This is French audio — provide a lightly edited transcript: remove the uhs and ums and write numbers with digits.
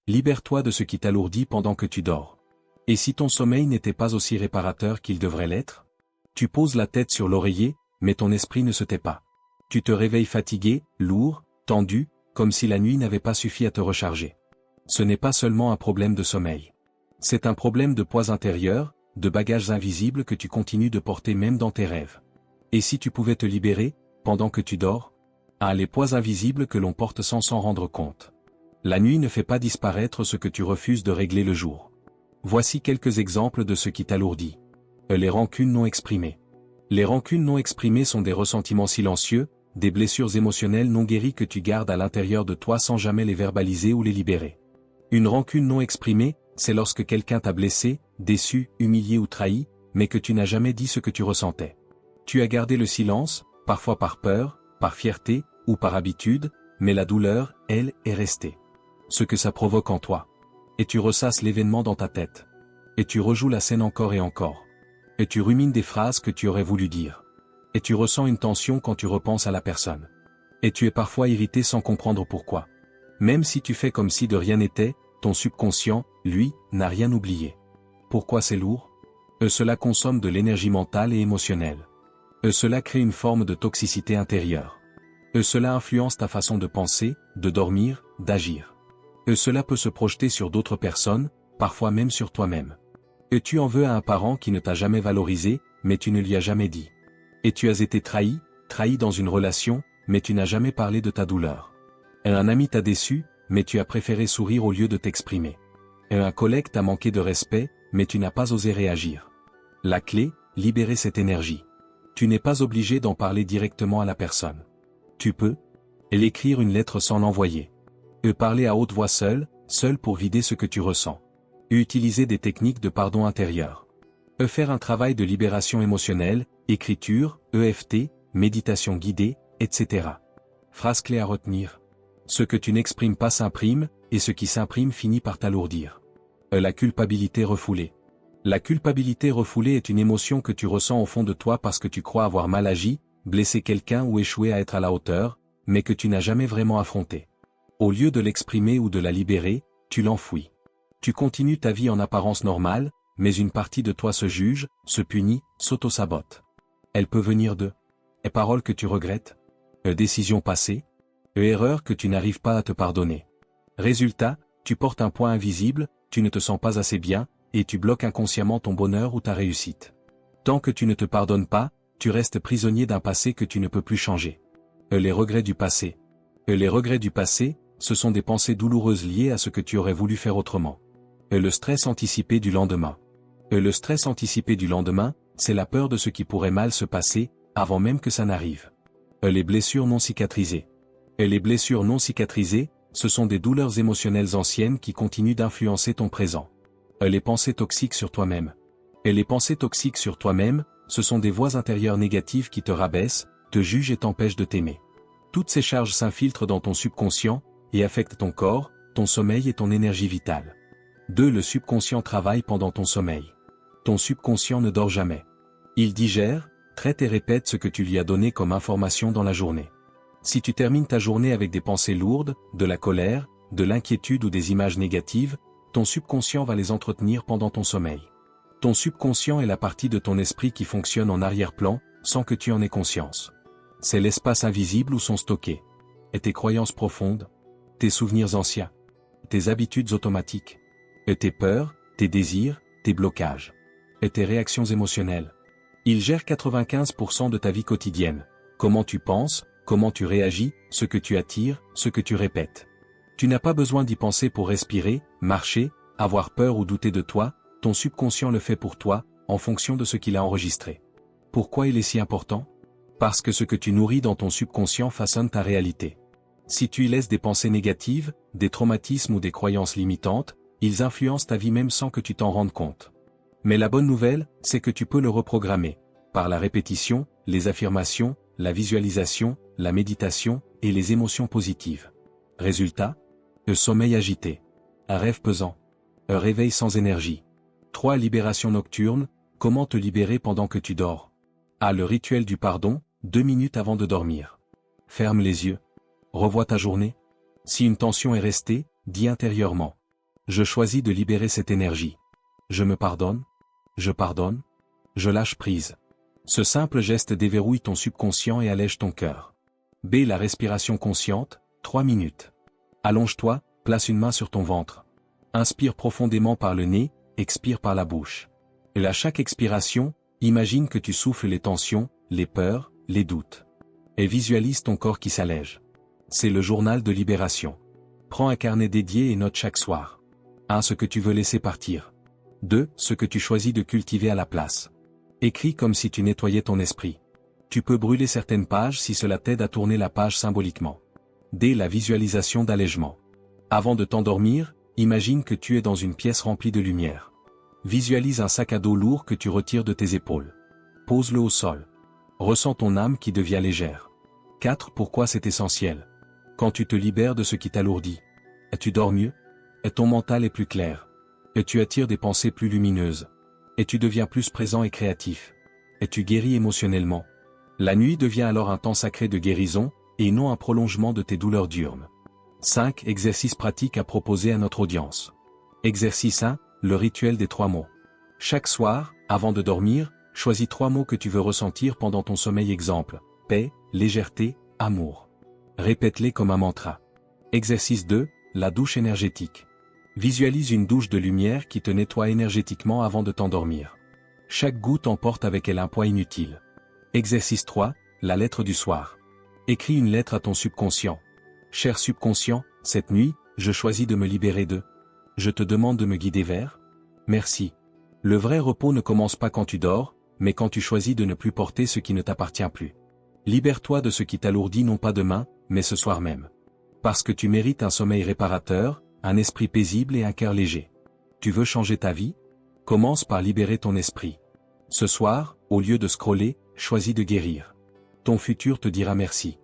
Libère-toi de ce qui t'alourdit pendant que tu dors. Et si ton sommeil n'était pas aussi réparateur qu'il devrait l'être? Tu poses la tête sur l'oreiller, mais ton esprit ne se tait pas. Tu te réveilles fatigué, lourd, tendu, comme si la nuit n'avait pas suffi à te recharger. Ce n'est pas seulement un problème de sommeil. C'est un problème de poids intérieur, de bagages invisibles que tu continues de porter même dans tes rêves. Et si tu pouvais te libérer, pendant que tu dors? Ah, les poids invisibles que l'on porte sans s'en rendre compte. La nuit ne fait pas disparaître ce que tu refuses de régler le jour. Voici quelques exemples de ce qui t'alourdit. Les rancunes non exprimées. Les rancunes non exprimées sont des ressentiments silencieux, des blessures émotionnelles non guéries que tu gardes à l'intérieur de toi sans jamais les verbaliser ou les libérer. Une rancune non exprimée, c'est lorsque quelqu'un t'a blessé, déçu, humilié ou trahi, mais que tu n'as jamais dit ce que tu ressentais. Tu as gardé le silence, parfois par peur, par fierté, ou par habitude, mais la douleur, elle, est restée. Ce que ça provoque en toi. Et tu ressasses l'événement dans ta tête. Et tu rejoues la scène encore et encore. Et tu rumines des phrases que tu aurais voulu dire. Et tu ressens une tension quand tu repenses à la personne. Et tu es parfois irrité sans comprendre pourquoi. Même si tu fais comme si de rien n'était, ton subconscient, lui, n'a rien oublié. Pourquoi c'est lourd? Cela consomme de l'énergie mentale et émotionnelle. Cela crée une forme de toxicité intérieure. Cela influence ta façon de penser, de dormir, d'agir. Cela peut se projeter sur d'autres personnes, parfois même sur toi-même. Tu en veux à un parent qui ne t'a jamais valorisé, mais tu ne lui as jamais dit. Et tu as été trahi dans une relation, mais tu n'as jamais parlé de ta douleur. Un ami t'a déçu, mais tu as préféré sourire au lieu de t'exprimer. Un collègue t'a manqué de respect, mais tu n'as pas osé réagir. La clé, libérer cette énergie. Tu n'es pas obligé d'en parler directement à la personne. Tu peux l'écrire une lettre sans l'envoyer. Parler à haute voix seul pour vider ce que tu ressens. Utiliser des techniques de pardon intérieur. Faire un travail de libération émotionnelle, écriture, EFT, méditation guidée, etc. Phrase clé à retenir. Ce que tu n'exprimes pas s'imprime, et ce qui s'imprime finit par t'alourdir. La culpabilité refoulée. La culpabilité refoulée est une émotion que tu ressens au fond de toi parce que tu crois avoir mal agi, blessé quelqu'un ou échoué à être à la hauteur, mais que tu n'as jamais vraiment affronté. Au lieu de l'exprimer ou de la libérer, tu l'enfouis. Tu continues ta vie en apparence normale, mais une partie de toi se juge, se punit, s'auto-sabote. Elle peut venir de paroles que tu regrettes, décisions passées, erreurs que tu n'arrives pas à te pardonner. Résultat, tu portes un poids invisible, tu ne te sens pas assez bien, et tu bloques inconsciemment ton bonheur ou ta réussite. Tant que tu ne te pardonnes pas, tu restes prisonnier d'un passé que tu ne peux plus changer. Les regrets du passé. Les regrets du passé, ce sont des pensées douloureuses liées à ce que tu aurais voulu faire autrement. Le stress anticipé du lendemain. Le stress anticipé du lendemain, c'est la peur de ce qui pourrait mal se passer, avant même que ça n'arrive. Les blessures non cicatrisées. Les blessures non cicatrisées, ce sont des douleurs émotionnelles anciennes qui continuent d'influencer ton présent. Les pensées toxiques sur toi-même. Les pensées toxiques sur toi-même, ce sont des voix intérieures négatives qui te rabaissent, te jugent et t'empêchent de t'aimer. Toutes ces charges s'infiltrent dans ton subconscient, et affectent ton corps, ton sommeil et ton énergie vitale. 2. Le subconscient travaille pendant ton sommeil. Ton subconscient ne dort jamais. Il digère, traite et répète ce que tu lui as donné comme information dans la journée. Si tu termines ta journée avec des pensées lourdes, de la colère, de l'inquiétude ou des images négatives, ton subconscient va les entretenir pendant ton sommeil. Ton subconscient est la partie de ton esprit qui fonctionne en arrière-plan, sans que tu en aies conscience. C'est l'espace invisible où sont stockées tes croyances profondes, tes souvenirs anciens, tes habitudes automatiques, tes peurs, tes désirs, tes blocages, et tes réactions émotionnelles. Il gère 95% de ta vie quotidienne. Comment tu penses, comment tu réagis, ce que tu attires, ce que tu répètes. Tu n'as pas besoin d'y penser pour respirer, marcher, avoir peur ou douter de toi, ton subconscient le fait pour toi, en fonction de ce qu'il a enregistré. Pourquoi il est si important? Parce que ce que tu nourris dans ton subconscient façonne ta réalité. Si tu y laisses des pensées négatives, des traumatismes ou des croyances limitantes, ils influencent ta vie même sans que tu t'en rendes compte. Mais la bonne nouvelle, c'est que tu peux le reprogrammer, par la répétition, les affirmations, la visualisation, la méditation, et les émotions positives. Résultat? Un sommeil agité. Un rêve pesant. Un réveil sans énergie. 3. Libération nocturne, comment te libérer pendant que tu dors? Le rituel du pardon, 2 minutes avant de dormir. Ferme les yeux. Revois ta journée. Si une tension est restée, dis intérieurement. Je choisis de libérer cette énergie. Je me pardonne. Je pardonne. Je lâche prise. Ce simple geste déverrouille ton subconscient et allège ton cœur. B. La respiration consciente, 3 minutes. Allonge-toi, place une main sur ton ventre. Inspire profondément par le nez, expire par la bouche. Et à chaque expiration, imagine que tu souffles les tensions, les peurs, les doutes. Et visualise ton corps qui s'allège. C'est le journal de libération. Prends un carnet dédié et note chaque soir. 1. Ce que tu veux laisser partir. 2. Ce que tu choisis de cultiver à la place. Écris comme si tu nettoyais ton esprit. Tu peux brûler certaines pages si cela t'aide à tourner la page symboliquement. D. La visualisation d'allègement. Avant de t'endormir, imagine que tu es dans une pièce remplie de lumière. Visualise un sac à dos lourd que tu retires de tes épaules. Pose-le au sol. Ressens ton âme qui devient légère. 4. Pourquoi c'est essentiel? Quand tu te libères de ce qui t'alourdit, tu dors mieux, et ton mental est plus clair, et tu attires des pensées plus lumineuses, et tu deviens plus présent et créatif, et tu guéris émotionnellement. La nuit devient alors un temps sacré de guérison, et non un prolongement de tes douleurs diurnes. 5. Exercice pratique à proposer à notre audience. Exercice 1. Le rituel des 3 mots. Chaque soir, avant de dormir, choisis 3 mots que tu veux ressentir pendant ton sommeil. Exemple: paix, légèreté, amour. Répète-les comme un mantra. Exercice 2. La douche énergétique. Visualise une douche de lumière qui te nettoie énergétiquement avant de t'endormir. Chaque goutte emporte avec elle un poids inutile. Exercice 3. La lettre du soir. Écris une lettre à ton subconscient. Cher subconscient, cette nuit, je choisis de me libérer de. Je te demande de me guider vers. Merci. Le vrai repos ne commence pas quand tu dors, mais quand tu choisis de ne plus porter ce qui ne t'appartient plus. Libère-toi de ce qui t'alourdit non pas demain, mais ce soir même. Parce que tu mérites un sommeil réparateur, un esprit paisible et un cœur léger. Tu veux changer ta vie? Commence par libérer ton esprit. Ce soir, au lieu de scroller, choisis de guérir. Ton futur te dira merci.